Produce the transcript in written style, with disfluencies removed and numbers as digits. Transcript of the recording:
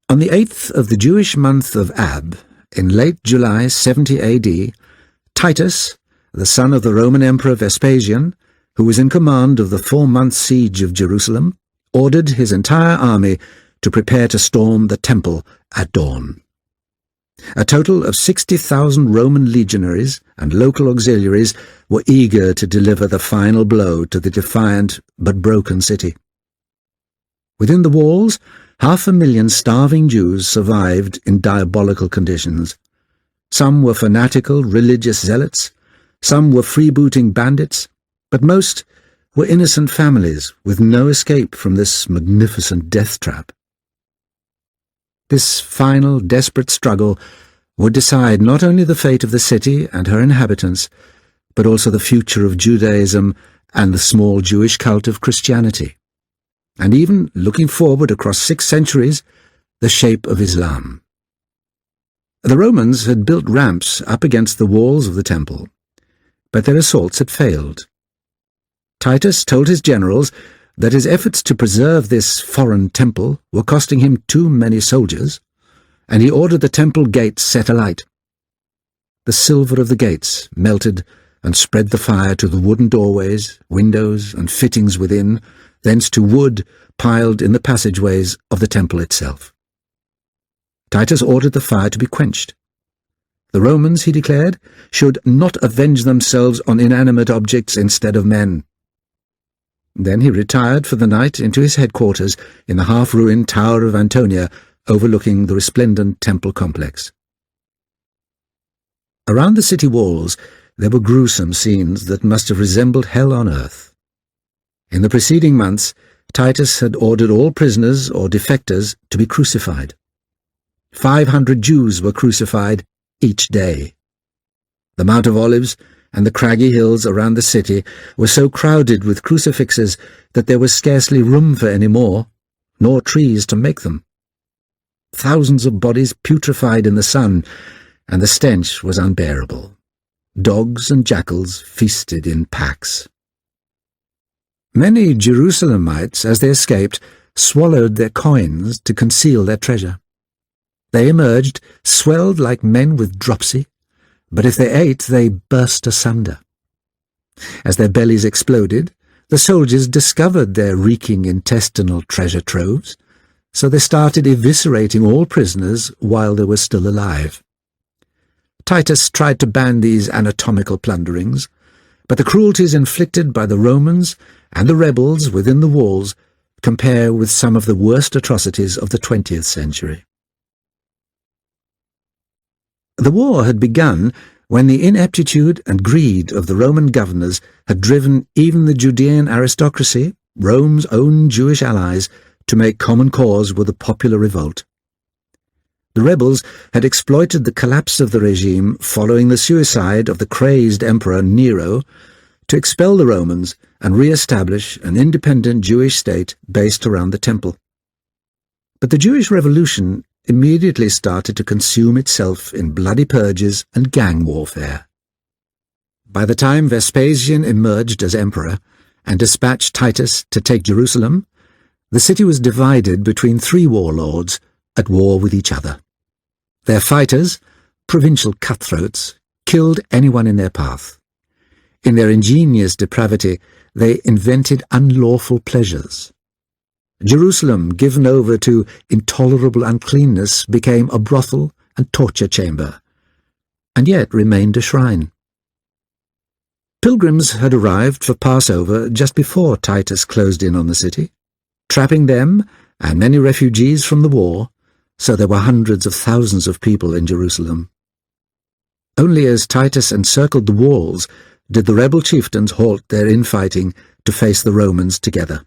On the 8th of the Jewish month of Ab, in late July 70 AD, Titus, the son of the Roman Emperor Vespasian, who was in command of the 4-month siege of Jerusalem, ordered his entire army to prepare to storm the temple at dawn. A total of 60,000 Roman legionaries and local auxiliaries were eager to deliver the final blow to the defiant but broken city. Within the walls, 500,000 starving Jews survived in diabolical conditions. Some were fanatical religious zealots, some were freebooting bandits, but most were innocent families with no escape from this magnificent death trap. This final desperate struggle would decide not only the fate of the city and her inhabitants, but also the future of Judaism and the small Jewish cult of Christianity, and even, looking forward across 6 centuries, the shape of Islam. The Romans had built ramps up against the walls of the temple, but their assaults had failed. Titus told his generals that his efforts to preserve this foreign temple were costing him too many soldiers, and he ordered the temple gates set alight. The silver of the gates melted and spread the fire to the wooden doorways, windows, and fittings within, thence to wood piled in the passageways of the temple itself. Titus ordered the fire to be quenched. The Romans, he declared, should not avenge themselves on inanimate objects instead of men. Then he retired for the night into his headquarters in the half-ruined Tower of Antonia, overlooking the resplendent temple complex. Around the city walls there were gruesome scenes that must have resembled hell on earth. In the preceding months, Titus had ordered all prisoners or defectors to be crucified. 500 Jews were crucified each day. The Mount of Olives and the craggy hills around the city were so crowded with crucifixes that there was scarcely room for any more, nor trees to make them. Thousands of bodies putrefied in the sun, and the stench was unbearable. Dogs and jackals feasted in packs. Many Jerusalemites, as they escaped, swallowed their coins to conceal their treasure. They emerged, swelled like men with dropsy, but if they ate, they burst asunder. As their bellies exploded, the soldiers discovered their reeking intestinal treasure troves, so they started eviscerating all prisoners while they were still alive. Titus tried to ban these anatomical plunderings, but the cruelties inflicted by the Romans and the rebels within the walls compare with some of the worst atrocities of the 20th century. The war had begun when the ineptitude and greed of the Roman governors had driven even the Judean aristocracy, Rome's own Jewish allies, to make common cause with a popular revolt. The rebels had exploited the collapse of the regime following the suicide of the crazed Emperor Nero to expel the Romans and re-establish an independent Jewish state based around the temple. But the Jewish Revolution immediately started to consume itself in bloody purges and gang warfare. By the time Vespasian emerged as emperor and dispatched Titus to take Jerusalem, the city was divided between 3 warlords at war with each other. Their fighters, provincial cutthroats, killed anyone in their path. In their ingenious depravity, they invented unlawful pleasures. Jerusalem, given over to intolerable uncleanness, became a brothel and torture chamber, and yet remained a shrine. Pilgrims had arrived for Passover just before Titus closed in on the city, trapping them and many refugees from the war, so there were hundreds of thousands of people in Jerusalem. Only as Titus encircled the walls did the rebel chieftains halt their infighting to face the Romans together.